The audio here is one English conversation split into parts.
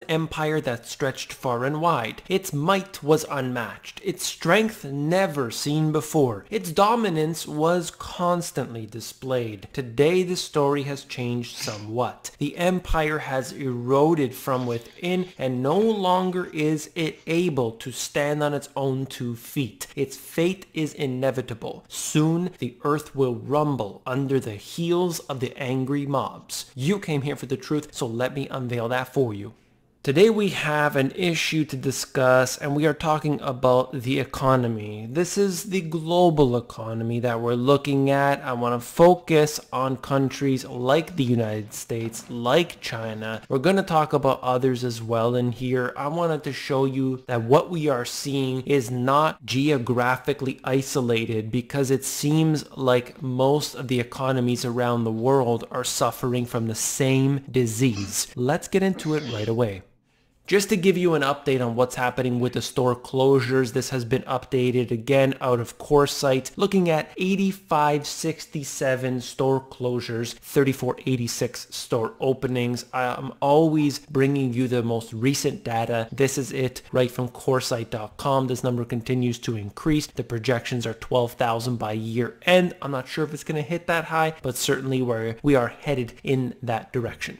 empire that stretched far and wide. Its might was unmatched, its strength never seen before. Its dominance was constantly displayed. Today the story has changed somewhat. The empire has eroded from within, and no longer is it able to stand on its own 2 feet. Its fate is inevitable. Soon the earth will rumble under the heels of the angry mobs. You came here for the truth, so let me unveil that for you. Today we have an issue to discuss, and we are talking about the economy. This is the global economy that we're looking at. I want to focus on countries like the United States, like China. We're going to talk about others as well in here. I wanted to show you that what we are seeing is not geographically isolated, because it seems like most of the economies around the world are suffering from the same disease. Let's get into it right away. Just to give you an update on what's happening with the store closures, this has been updated again out of CoreSite, looking at 8567 store closures, 3486 store openings. I'm always bringing you the most recent data. This is it right from CoreSite.com. This number continues to increase. The projections are 12,000 by year end. I'm not sure if it's going to hit that high, but certainly we are headed in that direction.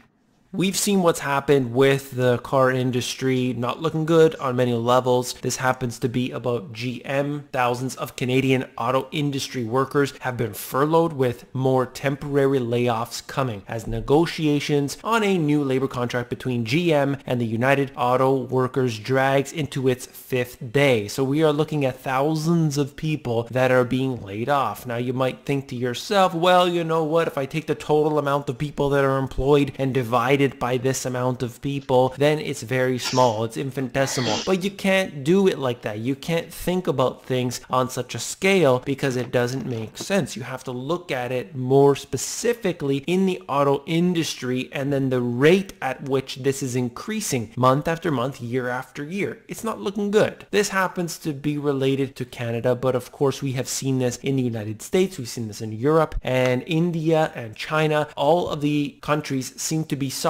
We've seen what's happened with the car industry, not looking good on many levels. This happens to be about GM. Thousands of Canadian auto industry workers have been furloughed, with more temporary layoffs coming as negotiations on a new labor contract between GM and the United Auto Workers drags into its 5th day. So we are looking at thousands of people that are being laid off. Now you might think to yourself, well, you know what, if I take the total amount of people that are employed and divide it by this amount of people, then it's very small, it's infinitesimal. But you can't do it like that. You can't think about things on such a scale, because it doesn't make sense. You have to look at it more specifically in the auto industry, and then the rate at which this is increasing month after month, year after year. It's not looking good. This happens to be related to Canada, but of course we have seen this in the United States, we've seen this in Europe and India and China. All of the countries seem to be suffering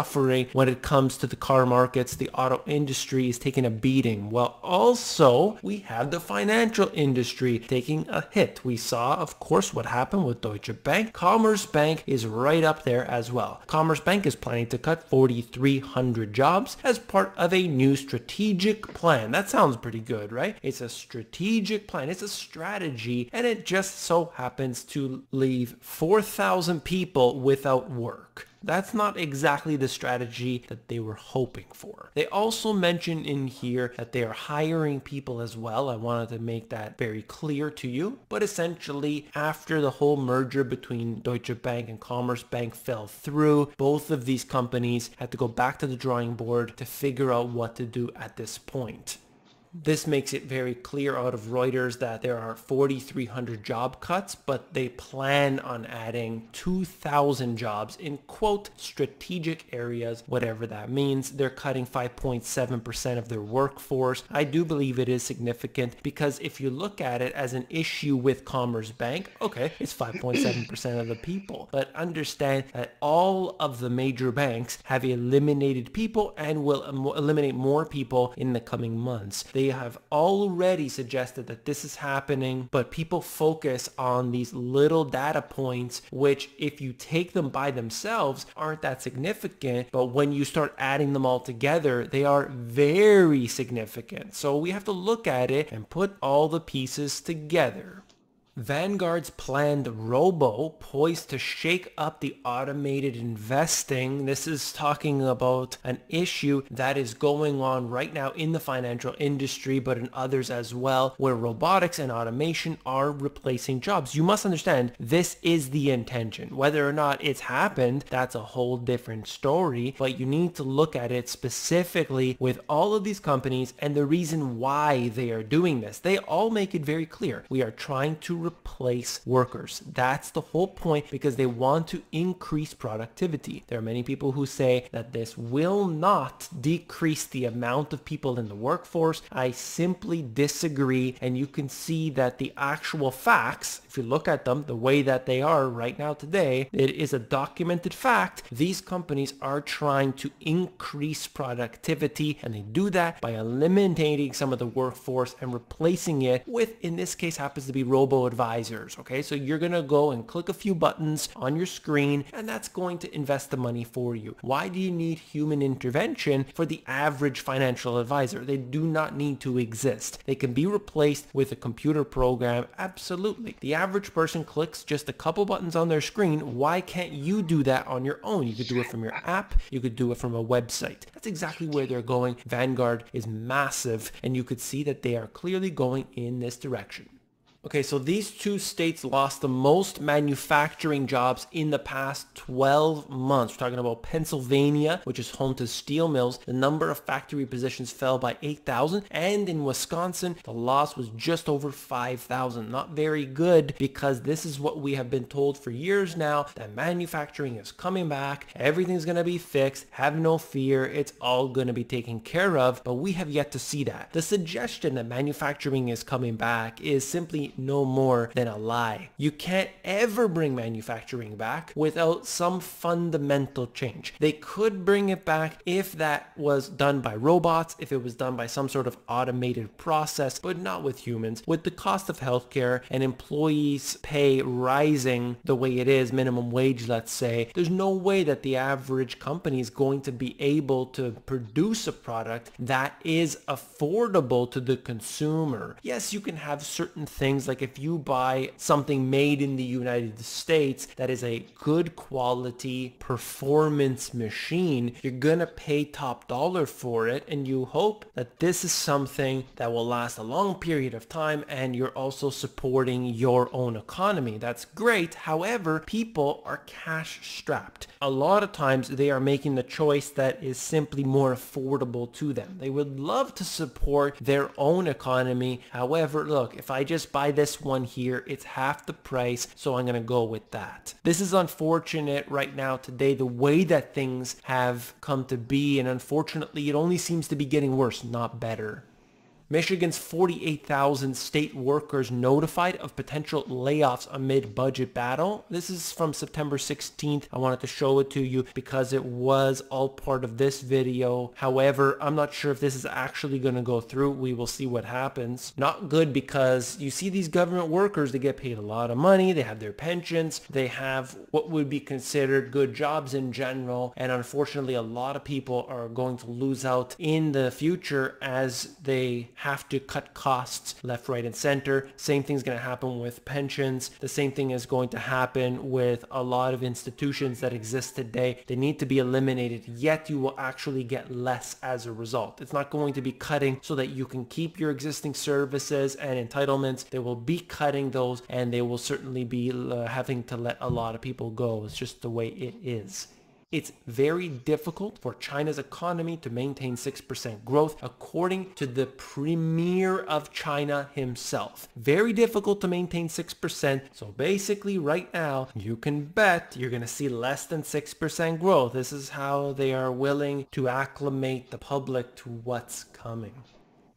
when it comes to the car markets. The auto industry is taking a beating. Well, also we have the financial industry taking a hit. We saw, of course, what happened with Deutsche Bank. Commerce Bank is right up there as well. Commerce Bank is planning to cut 4,300 jobs as part of a new strategic plan. That sounds pretty good, right? It's a strategic plan. It's a strategy, and it just so happens to leave 4,000 people without work. That's not exactly the strategy that they were hoping for. They also mention in here that they are hiring people as well. I wanted to make that very clear to you. But essentially, after the whole merger between Deutsche Bank and Commerce Bank fell through, both of these companies had to go back to the drawing board to figure out what to do at this point. This makes it very clear out of Reuters that there are 4,300 job cuts, but they plan on adding 2,000 jobs in, quote, strategic areas, whatever that means. They're cutting 5.7% of their workforce. I do believe it is significant, because if you look at it as an issue with Commerce Bank, okay, it's 5.7% of the people. But understand that all of the major banks have eliminated people and will eliminate more people in the coming months. They have already suggested that this is happening, but people focus on these little data points, which if you take them by themselves aren't that significant, but when you start adding them all together, they are very significant. So we have to look at it and put all the pieces together. Vanguard's planned robo poised to shake up the automated investing. This is talking about an issue that is going on right now in the financial industry, but in others as well, where robotics and automation are replacing jobs. You must understand, this is the intention. Whether or not it's happened, that's a whole different story, but you need to look at it specifically with all of these companies and the reason why they are doing this. They all make it very clear. We are trying to replace workers. That's the whole point, because they want to increase productivity. There are many people who say that this will not decrease the amount of people in the workforce. I simply disagree, and you can see that the actual facts, if you look at them the way that they are right now today, it is a documented fact. These companies are trying to increase productivity, and they do that by eliminating some of the workforce and replacing it with, in this case, happens to be robo-advisors. Okay, so you're gonna go and click a few buttons on your screen, and that's going to invest the money for you. Why do you need human intervention for the average financial advisor? They do not need to exist. They can be replaced with a computer program. Absolutely. The average person clicks just a couple buttons on their screen. Why can't you do that on your own? You could do it from your app. You could do it from a website. That's exactly where they're going. Vanguard is massive, and you could see that they are clearly going in this direction. Okay, so these two states lost the most manufacturing jobs in the past 12 months. We're talking about Pennsylvania, which is home to steel mills. The number of factory positions fell by 8,000. And in Wisconsin, the loss was just over 5,000. Not very good, because this is what we have been told for years now, that manufacturing is coming back. Everything's going to be fixed. Have no fear. It's all going to be taken care of. But we have yet to see that. The suggestion that manufacturing is coming back is simply no more than a lie. You can't ever bring manufacturing back without some fundamental change. They could bring it back if that was done by robots, if it was done by some sort of automated process, but not with humans. With the cost of healthcare and employees' pay rising the way it is, minimum wage, let's say, there's no way that the average company is going to be able to produce a product that is affordable to the consumer. Yes, you can have certain things, like if you buy something made in the United States that is a good quality performance machine, you're gonna pay top dollar for it, and you hope that this is something that will last a long period of time, and you're also supporting your own economy. That's great. However, people are cash strapped. A lot of times they are making the choice that is simply more affordable to them. They would love to support their own economy. However, look, if I just buy this one here, it's half the price, so I'm going to go with that. This is unfortunate right now today, the way that things have come to be, and unfortunately it only seems to be getting worse, not better. Michigan's 48,000 state workers notified of potential layoffs amid budget battle. This is from September 16th. I wanted to show it to you because it was all part of this video. However, I'm not sure if this is actually going to go through. We will see what happens. Not good, because you see these government workers, they get paid a lot of money. They have their pensions. They have what would be considered good jobs in general. And unfortunately, a lot of people are going to lose out in the future as they have to cut costs left, right, and center. Same thing's going to happen with pensions. The same thing is going to happen with a lot of institutions that exist today. They need to be eliminated, yet you will actually get less as a result. It's not going to be cutting so that you can keep your existing services and entitlements. They will be cutting those, and they will certainly be having to let a lot of people go. It's just the way it is. It's very difficult for China's economy to maintain 6% growth, according to the premier of China himself. Very difficult to maintain 6%. So basically right now, you can bet you're going to see less than 6% growth. This is how they are willing to acclimate the public to what's coming.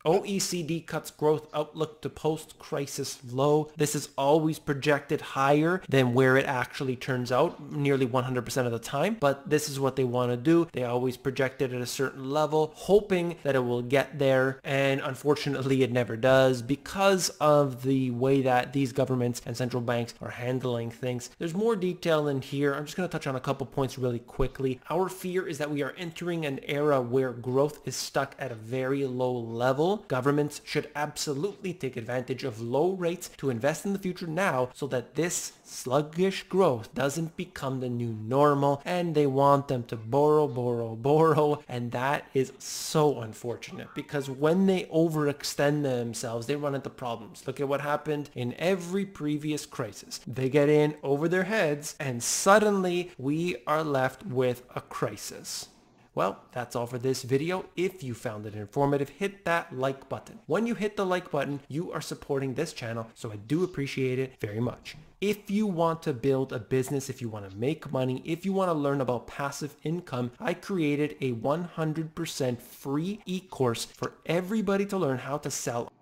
OECD cuts growth outlook to post-crisis low. This is always projected higher than where it actually turns out, nearly 100% of the time. But this is what they want to do. They always project it at a certain level, hoping that it will get there. And unfortunately, it never does, because of the way that these governments and central banks are handling things. There's more detail in here. I'm just going to touch on a couple points really quickly. Our fear is that we are entering an era where growth is stuck at a very low level. Governments should absolutely take advantage of low rates to invest in the future now, so that this sluggish growth doesn't become the new normal, and they want them to borrow, and that is so unfortunate, because when they overextend themselves, they run into problems. Look at what happened in every previous crisis. They get in over their heads, and suddenly we are left with a crisis. Well, that's all for this video. If you found it informative, hit that like button. When you hit the like button, you are supporting this channel, so I do appreciate it very much. If you want to build a business, if you want to make money, if you want to learn about passive income, I created a 100% free e-course for everybody to learn how to sell.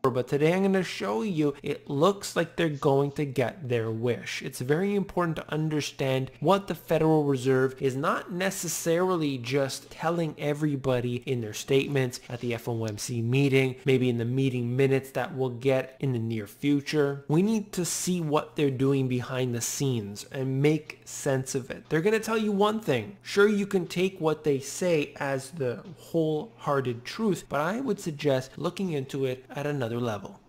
But today I'm going to show you it looks like they're going to get their wish. It's very important to understand what the Federal Reserve is not necessarily just telling everybody in their statements at the FOMC meeting, maybe in the meeting minutes that we'll get in the near future. We need to see what they're doing behind the scenes and make sense of it. They're going to tell you one thing. Sure, you can take what they say as the wholehearted truth, but I would suggest looking into it at another level.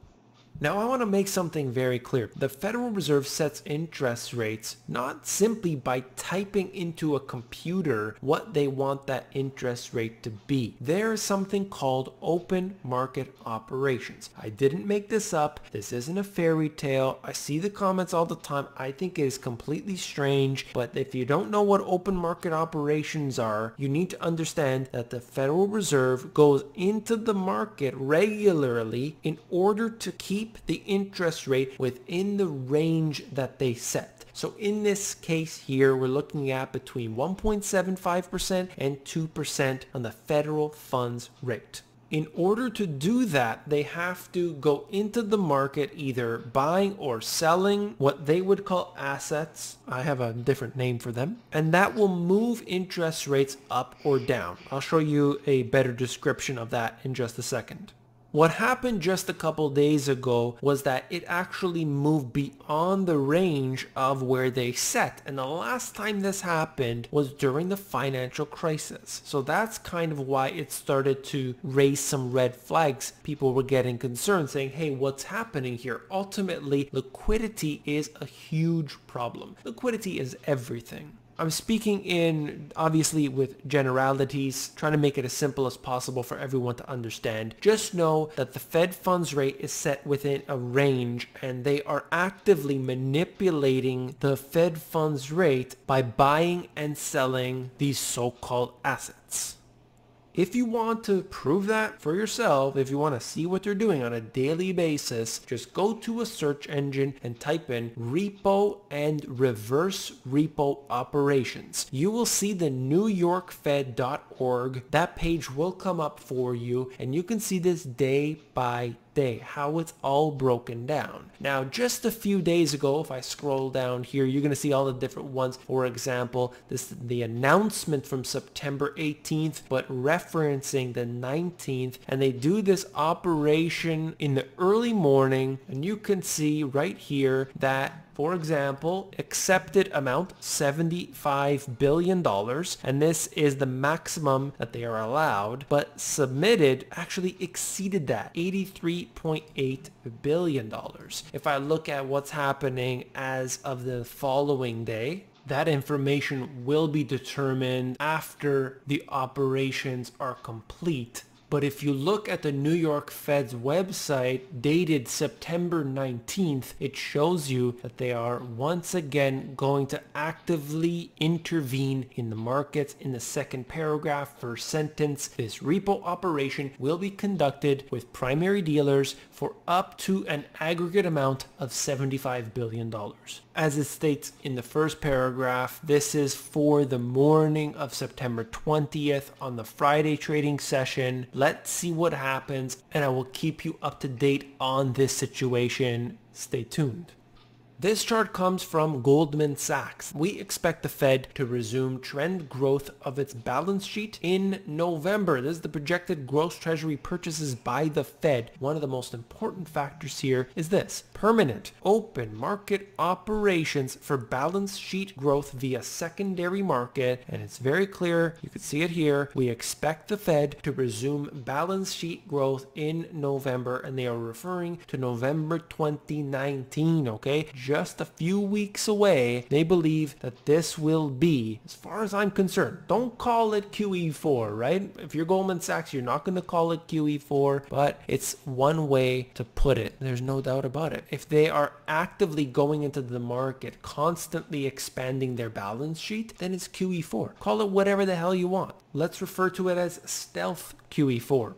Now I want to make something very clear. The Federal Reserve sets interest rates not simply by typing into a computer what they want that interest rate to be. There is something called open market operations. I didn't make this up. This isn't a fairy tale. I see the comments all the time. I think it is completely strange, but if you don't know what open market operations are, you need to understand that the Federal Reserve goes into the market regularly in order to keep the interest rate within the range that they set. So in this case here, we're looking at between 1.75% and 2% on the federal funds rate. In order to do that, they have to go into the market either buying or selling what they would call assets. I have a different name for them. And that will move interest rates up or down. I'll show you a better description of that in just a second. What happened just a couple days ago was that it actually moved beyond the range of where they set. And the last time this happened was during the financial crisis. So that's kind of why it started to raise some red flags. People were getting concerned saying, hey, what's happening here? Ultimately, liquidity is a huge problem. Liquidity is everything. I'm speaking in, obviously, with generalities, trying to make it as simple as possible for everyone to understand. Just know that the Fed funds rate is set within a range, and they are actively manipulating the Fed funds rate by buying and selling these so-called assets. If you want to prove that for yourself, if you want to see what they're doing on a daily basis, just go to a search engine and type in repo and reverse repo operations. You will see the newyorkfed.org. That page will come up for you, and you can see this day by day, how it's all broken down. Now, just a few days ago, if I scroll down here, you're going to see all the different ones. For example, this is the announcement from September 18th, but referencing the 19th, and they do this operation in the early morning, and you can see right here that, for example, accepted amount $75 billion, and this is the maximum that they are allowed, but submitted actually exceeded that, $83.8 billion. If I look at what's happening as of the following day, that information will be determined after the operations are complete. But if you look at the New York Fed's website dated September 19th, it shows you that they are once again going to actively intervene in the markets. In the second paragraph, first sentence, this repo operation will be conducted with primary dealers for up to an aggregate amount of $75 billion. As it states in the first paragraph, this is for the morning of September 20th on the Friday trading session. Let's see what happens, and I will keep you up to date on this situation. Stay tuned. This chart comes from Goldman Sachs. We expect the Fed to resume trend growth of its balance sheet in November. This is the projected gross treasury purchases by the Fed. One of the most important factors here is this. permanent open market operations for balance sheet growth via secondary market. And it's very clear, you can see it here, we expect the Fed to resume balance sheet growth in November, and they are referring to November 2019, okay? Just a few weeks away. They believe that this will be, as far as I'm concerned, don't call it QE4, right? If you're Goldman Sachs, you're not going to call it QE4, but it's one way to put it. There's no doubt about it. If they are actively going into the market, constantly expanding their balance sheet, then it's QE4. Call it whatever the hell you want. Let's refer to it as stealth QE4.